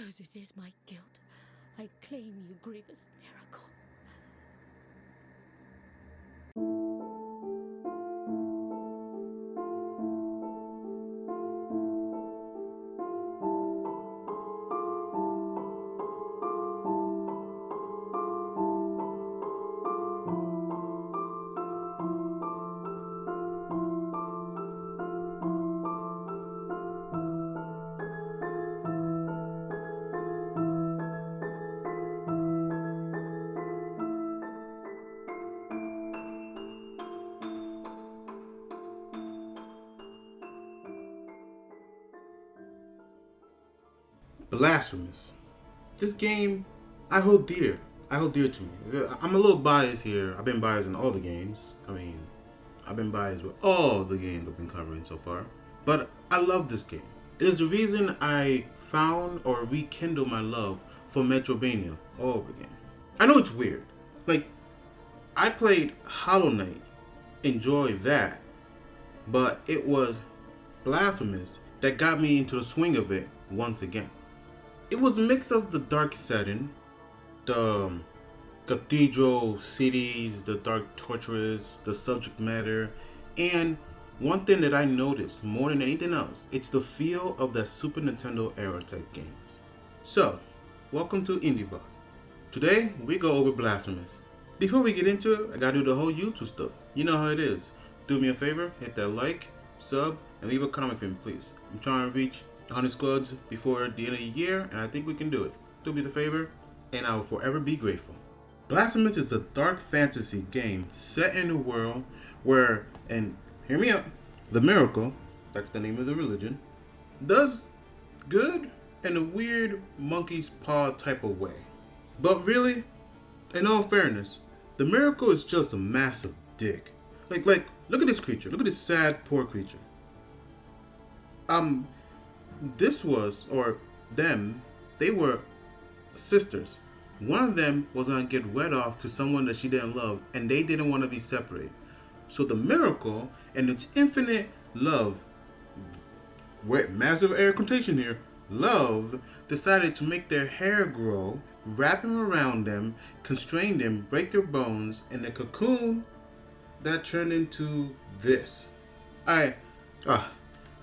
because it is my guilt, I claim you, grievous miracle. Blasphemous. This game, I hold dear. I hold dear to me. I'm a little biased here. I've been biased in all the games. I've been biased with all the games I've been covering so far. But I love this game. It is the reason I found or rekindled my love for Metroidvania all over again. I know it's weird. Like, I played Hollow Knight, enjoyed that, but it was Blasphemous that got me into the swing of it once again. It was a mix of the dark setting, the cathedral cities, the dark torturous, the subject matter, and one thing that I noticed more than anything else, it's the feel of that Super Nintendo era type games. So, welcome to Indie Box. Today, we go over Blasphemous. Before we get into it, I gotta do the whole YouTube stuff. You know how it is. Do me a favor, hit that like, sub, and leave a comment for me, please. I'm trying to reach 100 squads before the end of the year, and I think we can do it. Do me the favor, and I will forever be grateful. Blasphemous is a dark fantasy game set in a world where, and hear me out, the miracle, that's the name of the religion, does good in a weird monkey's paw type of way. But really, in all fairness, the miracle is just a massive dick. Like, look at this creature. Look at this sad, poor creature. This was, or them, they were sisters. One of them was going to get wed off to someone that she didn't love, and they didn't want to be separated. So the miracle and its infinite love, with massive air quotation here, love, decided to make their hair grow, wrap them around them, constrain them, break their bones, and the cocoon that turned into this.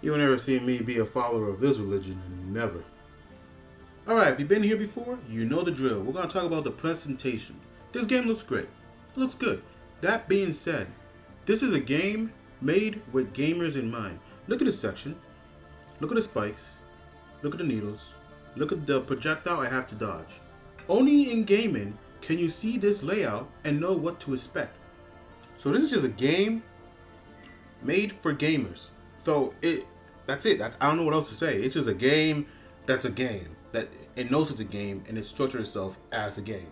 You'll never see me be a follower of this religion, never. Alright, if you've been here before, you know the drill. We're going to talk about the presentation. This game looks great. It looks good. That being said, this is a game made with gamers in mind. Look at this section. Look at the spikes. Look at the needles. Look at the projectile I have to dodge. Only in gaming can you see this layout and know what to expect. So this is just a game made for gamers. So that's it. I don't know what else to say. It's just a game that's a game. That it knows it's a game and it structures itself as a game.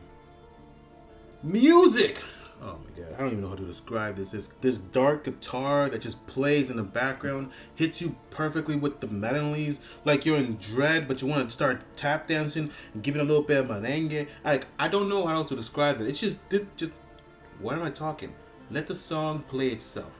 Music! Oh my god, I don't even know how to describe this. It's this dark guitar that just plays in the background, hits you perfectly with the melodies, like you're in dread, but you want to start tap dancing and give it a little bit of merengue. I don't know how else to describe it. It's just what am I talking? Let the song play itself.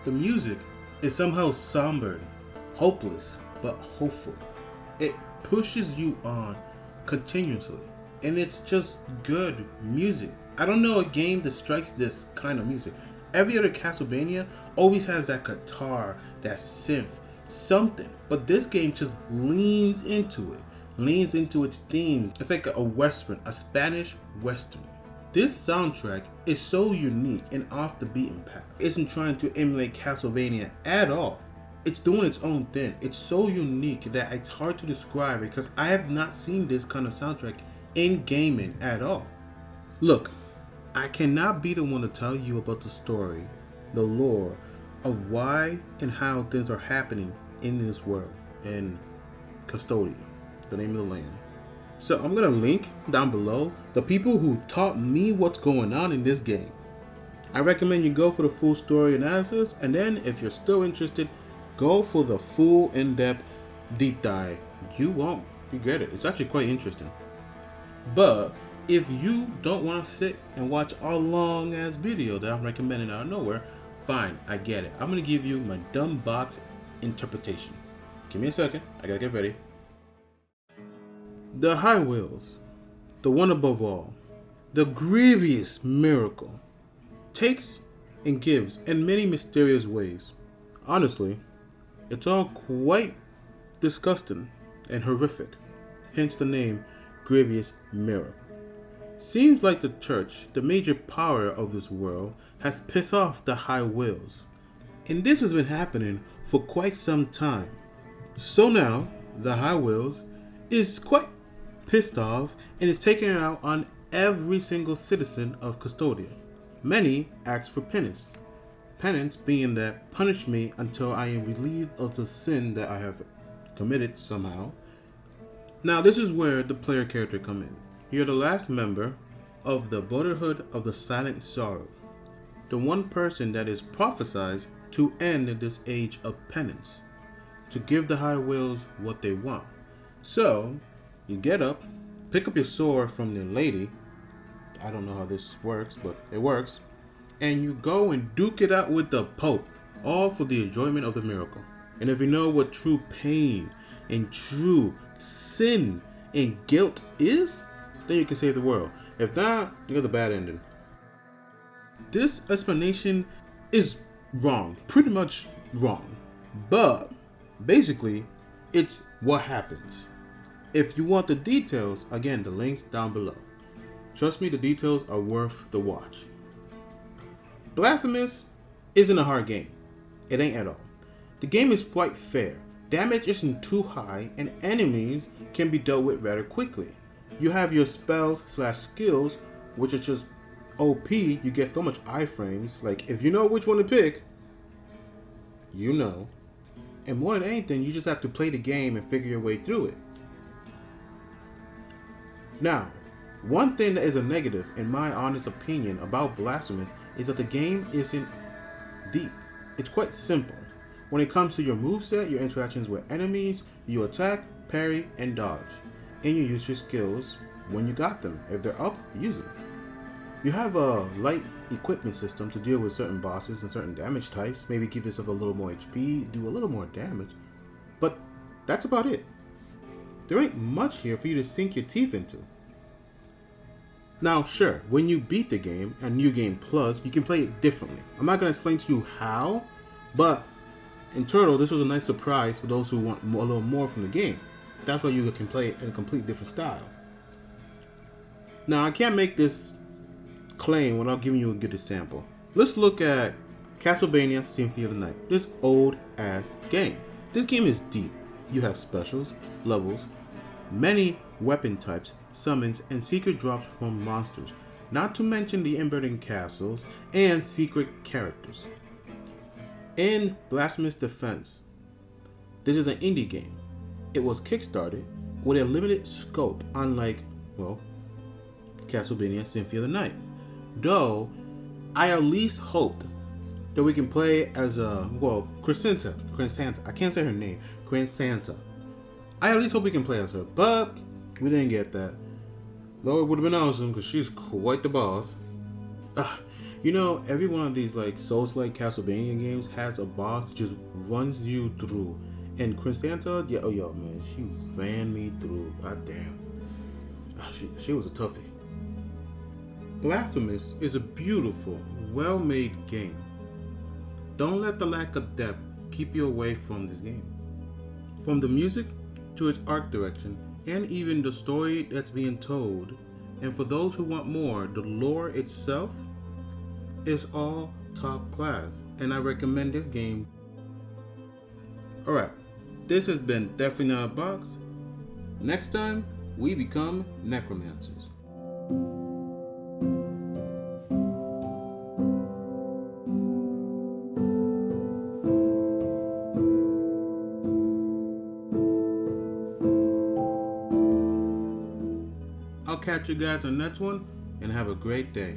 The music is somehow somber, hopeless, but hopeful. It pushes you on continuously, and it's just good music. I don't know a game that strikes this kind of music. Every other Castlevania always has that guitar, that synth, something, but this game just leans into it, leans into its themes. It's like a western, a Spanish western. This soundtrack is so unique and off the beaten path. It isn't trying to emulate Castlevania at all. It's doing its own thing. It's so unique that it's hard to describe it because I have not seen this kind of soundtrack in gaming at all. Look, I cannot be the one to tell you about the story, the lore of why and how things are happening in this world, in Custodia, the name of the land. So I'm going to link down below the people who taught me what's going on in this game. I recommend you go for the full story analysis, and then if you're still interested, go for the full in-depth deep dive. You won't regret it. It's actually quite interesting. But if you don't want to sit and watch a long ass video that I'm recommending out of nowhere, fine, I get it. I'm going to give you my dumb box interpretation. Give me a second, I gotta get ready. The high wheels, the one above all, the grievous miracle, takes and gives in many mysterious ways. Honestly, it's all quite disgusting and horrific, hence the name Grievous Mirror. Seems like the church, the major power of this world, has pissed off the high wheels. And this has been happening for quite some time. So now, the high wheels is quite pissed off and is taking it out on every single citizen of Custodia. Many ask for penance. Penance being that punish me until I am relieved of the sin that I have committed somehow. Now this is where the player character come in. You're the last member of the Brotherhood of the Silent Sorrow. The one person that is prophesied to end this age of penance. To give the high wheels what they want. So, you get up, pick up your sword from the lady. I don't know how this works, but it works. And you go and duke it out with the Pope. All for the enjoyment of the miracle. And if you know what true pain and true sin and guilt is, then you can save the world. If not, you got the bad ending. This explanation is wrong. Pretty much wrong. But basically, it's what happens. If you want the details, again, the links down below. Trust me, the details are worth the watch. Blasphemous isn't a hard game. It ain't at all. The game is quite fair. Damage isn't too high and enemies can be dealt with rather quickly. You have your spells / skills, which are just OP. You get so much iframes. Like, if you know which one to pick, you know. And more than anything, you just have to play the game and figure your way through it. Now, one thing that is a negative, in my honest opinion, about Blasphemous is that the game isn't deep. It's quite simple. When it comes to your moveset, your interactions with enemies, you attack, parry, and dodge. And you use your skills when you got them. If they're up, use them. You have a light equipment system to deal with certain bosses and certain damage types. Maybe give yourself a little more HP, do a little more damage. But that's about it. There ain't much here for you to sink your teeth into. Now, sure, when you beat the game, and New Game Plus, you can play it differently. I'm not going to explain to you how, but in total, this was a nice surprise for those who want a little more from the game. That's why you can play it in a completely different style. Now, I can't make this claim without giving you a good example. Let's look at Castlevania Symphony of the Night. This old ass game. This game is deep. You have specials, levels, many weapon types, summons, and secret drops from monsters. Not to mention the embedded castles and secret characters. In Blasphemous defense, this is an indie game. It was kickstarted with a limited scope, unlike, well, Castlevania Symphony of the Night. Though, I at least hoped that we can play as a, well, Crescenta. I can't say her name. Crescenta. I at least hope we can play as her, but we didn't get that. Though it would have been awesome because she's quite the boss. You know, every one of these like Souls-like Castlevania games has a boss that just runs you through. And Crescenta, yeah, oh yo man, she ran me through. God damn. She was a toughie. Blasphemous is a beautiful, well-made game. Don't let the lack of depth keep you away from this game. From the music to its art direction, and even the story that's being told, and for those who want more, the lore itself is all top class, and I recommend this game. Alright, this has been Definitely Not a Box. Next time, we become necromancers. catch you guys on the next one, and have a great day.